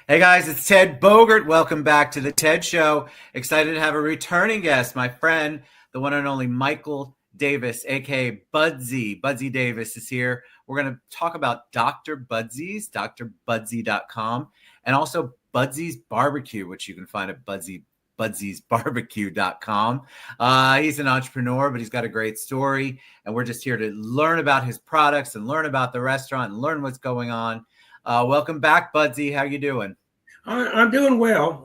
Hey guys, it's Ted Bogert. Welcome back to the TED Show. Excited to have a returning guest, my friend, the one and only Michael Davis, aka Budsy. Budsy Davis is here. We're going to talk about Dr. Budsy's, drbudsy.com, and also Budsy's Barbecue, which you can find at budsysbarbecue.com. He's an entrepreneur, but he's got a great story, and we're just here to learn about his products and learn about the restaurant and learn what's going on. Welcome back, Budsy. How you doing? I'm doing well.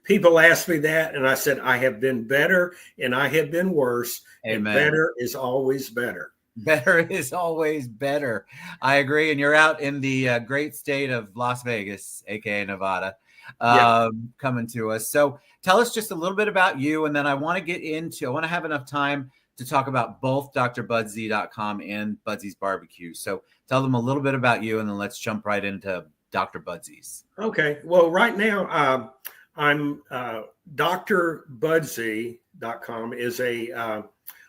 People ask me that, and I said I have been better, and I have been worse. Amen. And better is always better. Better is always better. I agree. And you're out in the great state of Las Vegas, aka Nevada, coming to us. So tell us just a little bit about you, and then I want to have enough time to talk about both drbudsy.com and Budsy's Barbecue. So tell them a little bit about you, and then let's jump right into Dr. Budsy's. Okay. Well, right now, I'm drbudsy.com is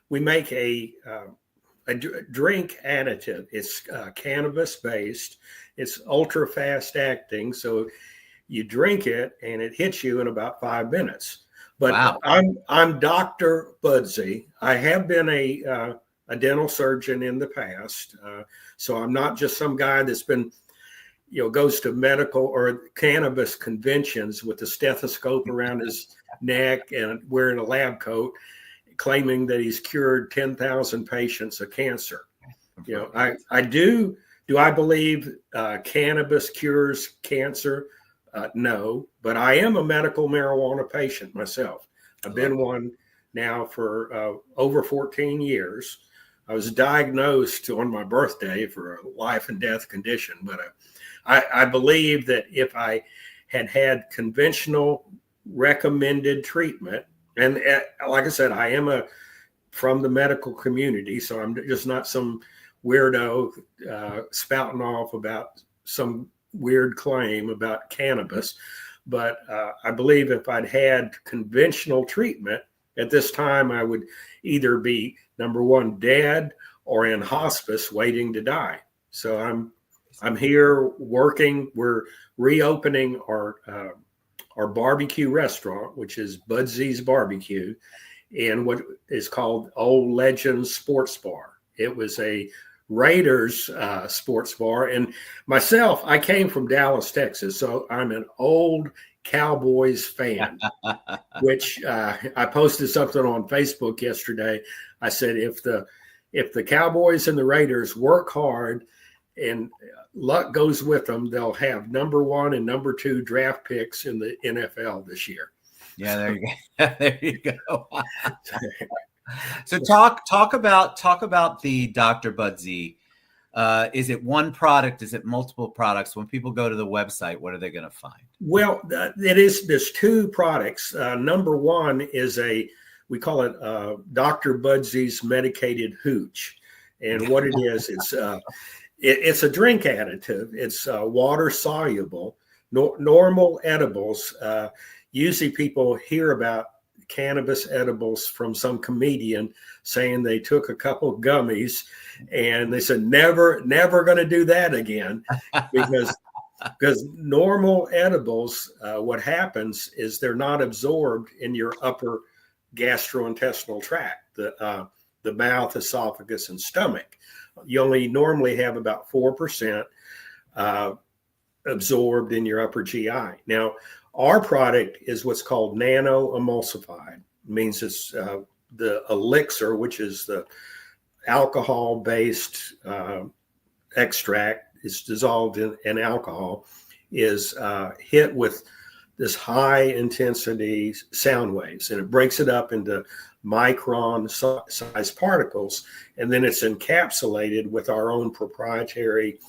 we make a drink additive. It's cannabis based. It's ultra fast acting. So you drink it and it hits you in about 5 minutes. But wow. I'm Dr. Budsy. I have been a dental surgeon in the past. So I'm not just some guy that's been goes to medical or cannabis conventions with a stethoscope around his neck and wearing a lab coat, claiming that he's cured 10,000 patients of cancer. I do I believe cannabis cures cancer? No, but I am a medical marijuana patient myself. I've been one now for over 14 years. I was diagnosed on my birthday for a life and death condition, but I believe that if I had conventional recommended treatment, and like I said, I am from the medical community, so I'm just not some weirdo spouting off about some weird claim about cannabis. But I believe if I'd had conventional treatment at this time, I would either be, number one, dead or in hospice waiting to die. So I'm here working. We're reopening our barbecue restaurant, which is Budsy's Barbecue, in what is called Old Legends Sports Bar. It was a Raiders sports bar. And myself, I came from Dallas, Texas, so I'm an old Cowboys fan, which I posted something on Facebook yesterday. I said, if the Cowboys and the Raiders work hard and luck goes with them, they'll have number 1 and number 2 draft picks in the NFL this year. Yeah, there you go. There you go. So talk about the Dr. Budsy. Is it one product? Is it multiple products? When people go to the website, what are they going to find? Well, there's 2 products. Number 1 is we call it Dr. Budsy's Medicated Hooch. And what it is, it's a drink additive. It's water soluble. Normal edibles. Usually people hear about cannabis edibles from some comedian saying they took a couple gummies and they said, never going to do that again, because normal edibles, what happens is they're not absorbed in your upper gastrointestinal tract, the mouth, esophagus, and stomach. You only normally have about 4% absorbed in your upper GI. Now, our product is what's called nano emulsified. It means it's the elixir, which is the alcohol-based extract. It's dissolved in alcohol, is hit with this high-intensity sound waves, and it breaks it up into micron-sized particles, and then it's encapsulated with our own proprietary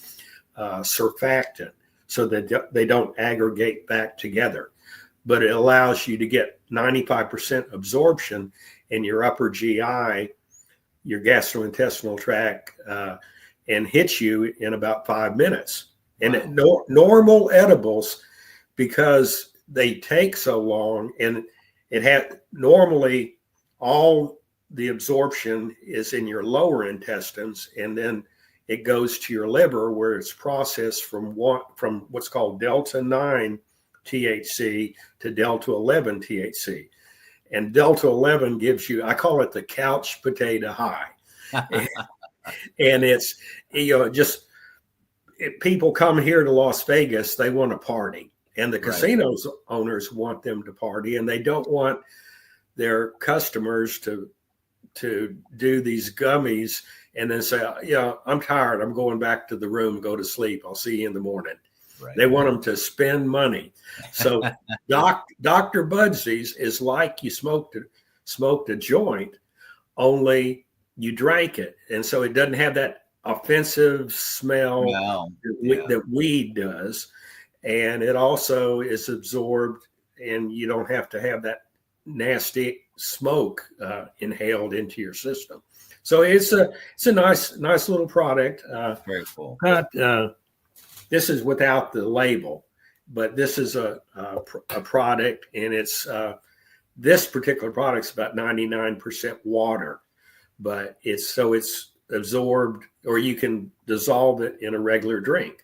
surfactant, so that they don't aggregate back together. But it allows you to get 95% absorption in your upper GI, your gastrointestinal tract, and hits you in about 5 minutes. Wow. And normal edibles, because they take so long, and it had normally all the absorption is in your lower intestines, and then it goes to your liver where it's processed from what's called Delta 9 THC to Delta 11 THC. And Delta 11 gives you, I call it the couch potato high. And it's, just people come here to Las Vegas, they want to party. And the casinos owners want them to party, and they don't want their customers to do these gummies and then say, I'm tired. I'm going back to the room, go to sleep. I'll see you in the morning. Right. They want them to spend money. So Dr. Budsy's is like you smoked a joint, only you drank it. And so it doesn't have that offensive smell that weed does. And it also is absorbed, and you don't have to have that nasty smoke inhaled into your system. So it's a nice little product. Very cool. This is without the label, but this is a product, and it's this particular product's about 99% water, but it's absorbed, or you can dissolve it in a regular drink,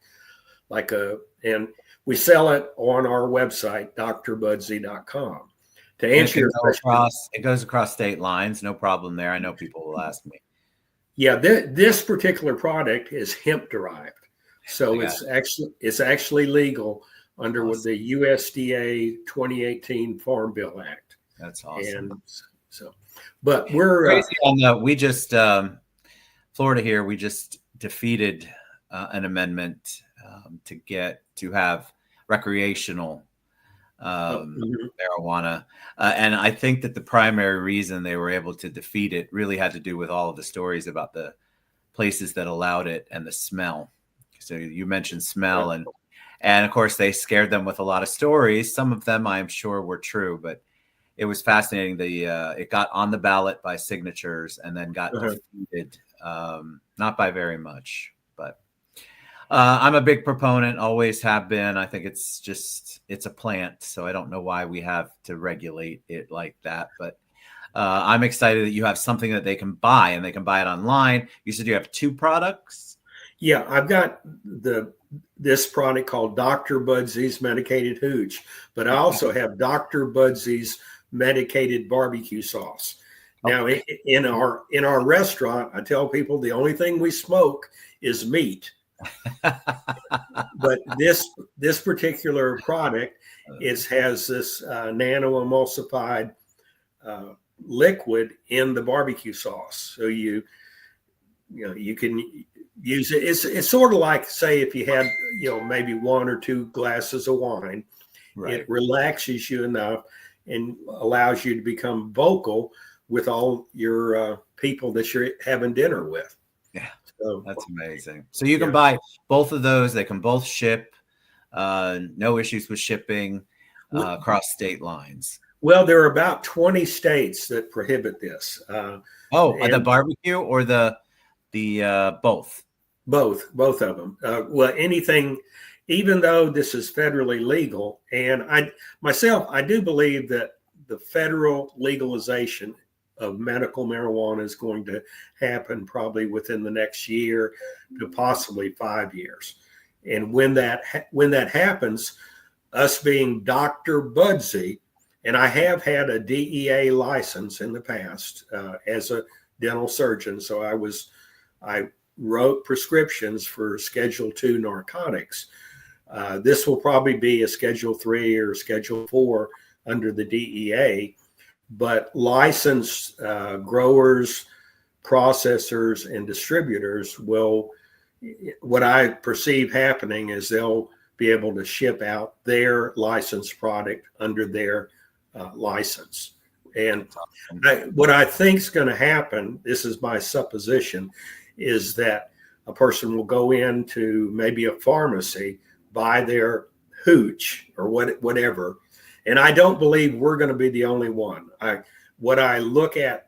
and we sell it on our website, drbudsy.com. To answer your question, it goes across state lines, no problem there. I know people will ask me. Yeah, this particular product is hemp derived, so it's actually legal under the USDA 2018 Farm Bill Act. That's awesome. And so, but we're we just Florida here. We just defeated an amendment to have recreational marijuana. And I think that the primary reason they were able to defeat it really had to do with all of the stories about the places that allowed it and the smell. So you mentioned smell, and of course they scared them with a lot of stories. Some of them I'm sure were true, but it was fascinating. It got on the ballot by signatures and then got defeated, not by very much, but I'm a big proponent, always have been. I think it's a plant, so I don't know why we have to regulate it like that. But I'm excited that you have something that they can buy, and they can buy it online. You said you have 2 products? Yeah, I've got this product called Dr. Budsy's Medicated Hooch, but I also have Dr. Budsy's Medicated Barbecue Sauce. Now, in our restaurant, I tell people the only thing we smoke is meat. But this particular product has this nano emulsified liquid in the barbecue sauce, so you can use it. It's sort of like, say, if you had maybe 1 or 2 glasses of wine, it relaxes you enough and allows you to become vocal with all your people that you're having dinner with. Yeah. So, that's amazing. So you can buy both of those. They can both ship. No issues with shipping across state lines. Well, there are about 20 states that prohibit this. The barbecue or the both? Both of them. Well, anything, even though this is federally legal, and I do believe that the federal legalization of medical marijuana is going to happen probably within the next year to possibly 5 years. And when that happens, us being Dr. Budsy, and I have had a DEA license in the past as a dental surgeon, so I wrote prescriptions for Schedule II narcotics. This will probably be a Schedule III or Schedule IV under the DEA. But licensed growers, processors, and distributors what I perceive happening is they'll be able to ship out their licensed product under their license. And what I think is going to happen, this is my supposition, is that a person will go into maybe a pharmacy, buy their hooch or whatever. And I don't believe we're going to be the only one. What I look at,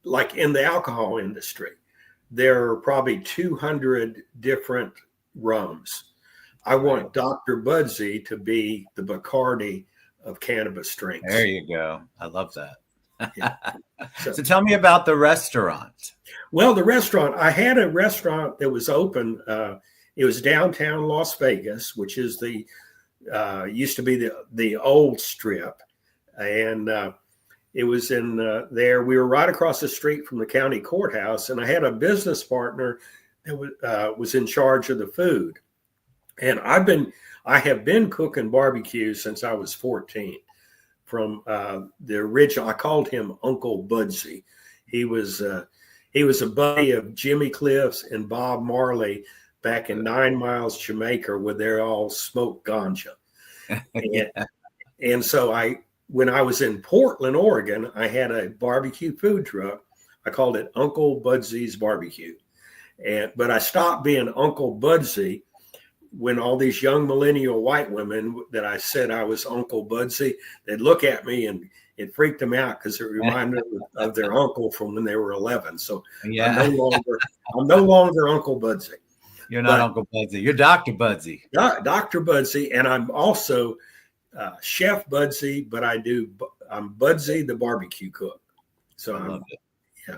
like in the alcohol industry, there are probably 200 different rums. I want Dr. Budsy to be the Bacardi of cannabis drinks. There you go. I love that. Yeah. So tell me about the restaurant. Well, the restaurant, I had a restaurant that was open. It was downtown Las Vegas, which is the used to be the old strip, and it was in there. We were right across the street from the county courthouse, and I had a business partner that was in charge of the food. And I have been cooking barbecue since I was 14. From the original, I called him Uncle Budsy. He was a buddy of Jimmy Cliff's and Bob Marley back in 9 Miles, Jamaica, where they all smoked ganja. And so when I was in Portland, Oregon, I had a barbecue food truck. I called it Uncle Budsy's Barbecue. But I stopped being Uncle Budsy when all these young millennial white women that I said I was Uncle Budsy, they'd look at me and it freaked them out because it reminded them of their uncle from when they were 11. So I'm no longer Uncle Budsy. You're not Uncle Budsy. You're Dr. Budsy. Dr. Budsy, and I'm also Chef Budsy, but I'm Budsy the barbecue cook. So I love it. Yeah.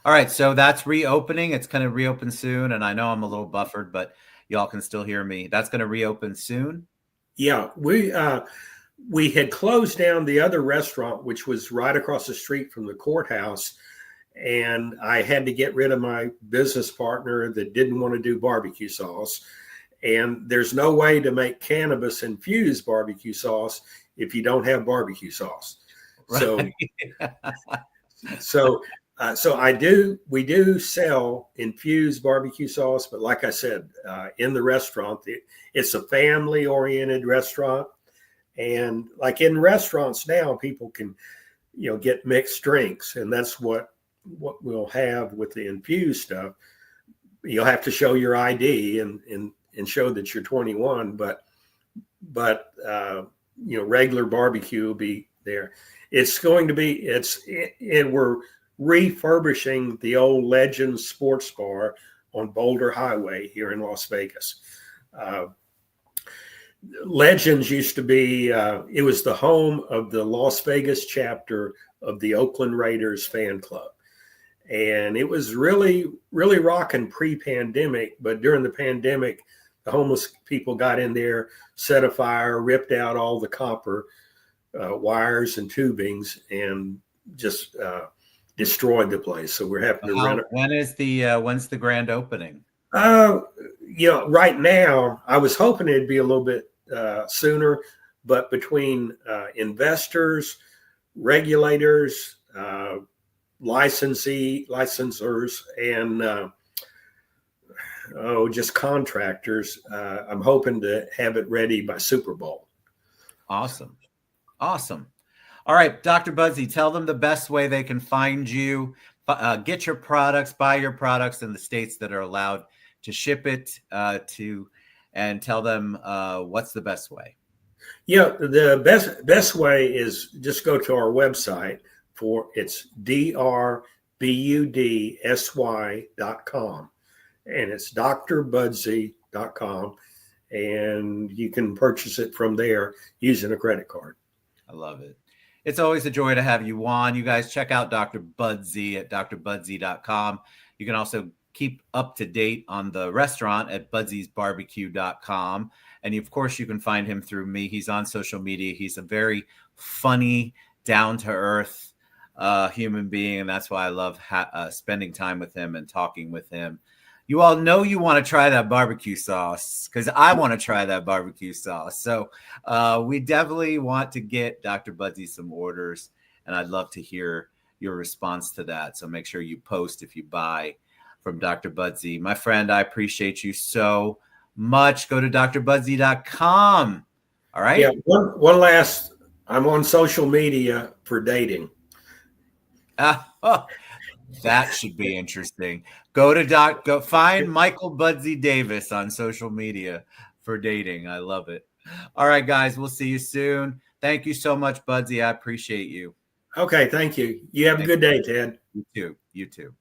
All right, so that's reopening. It's going to reopen soon, and I know I'm a little buffered, but y'all can still hear me. That's going to reopen soon. Yeah, we had closed down the other restaurant, which was right across the street from the courthouse. And I had to get rid of my business partner that didn't want to do barbecue sauce. And there's no way to make cannabis infused barbecue sauce if you don't have barbecue sauce. Right. So we do sell infused barbecue sauce, but like I said, in the restaurant, it's a family oriented restaurant. And like in restaurants now, people can, get mixed drinks, and that's what we'll have with the infused stuff. You'll have to show your ID and show that you're 21, but regular barbecue will be there. We're refurbishing the old Legends Sports Bar on Boulder Highway here in Las Vegas. Legends used to be, it was the home of the Las Vegas chapter of the Oakland Raiders fan club. And it was really, really rocking pre-pandemic, but during the pandemic, the homeless people got in there, set a fire, ripped out all the copper wires and tubings, and just destroyed the place. So we're having to rent it. When's the grand opening? Right now, I was hoping it'd be a little bit sooner, but between investors, regulators, licensors, and just contractors, I'm hoping to have it ready by Super Bowl. Awesome. All right, Dr. Budsy, tell them the best way they can find you, get your products, buy your products in the states that are allowed to ship it to, and tell them what's the best way. Yeah, the best way is just go to our website it's drbudsy.com, and it's drbudsy.com, and you can purchase it from there using a credit card. I love it. It's always a joy to have you on. You guys check out Dr. Budsy at drbudsy.com. You can also keep up to date on the restaurant at budsysbarbecue.com. And of course, you can find him through me. He's on social media. He's a very funny, down-to-earth human being, and that's why I love spending time with him and talking with him. You all know you want to try that barbecue sauce, because I want to try that barbecue sauce. So we definitely want to get Dr. Budsy some orders, and I'd love to hear your response to that. So make sure you post if you buy from Dr. Budsy. My friend, I appreciate you so much. Go to drbudsy.com. All right. Yeah. One last, I'm on social media for dating. That should be interesting. Go find Michael Budsy Davis on social media for dating. I love it. All right, guys, we'll see you soon. Thank you so much, Budsy. I appreciate you. Okay, thank you. You have a good day, Ted. You too.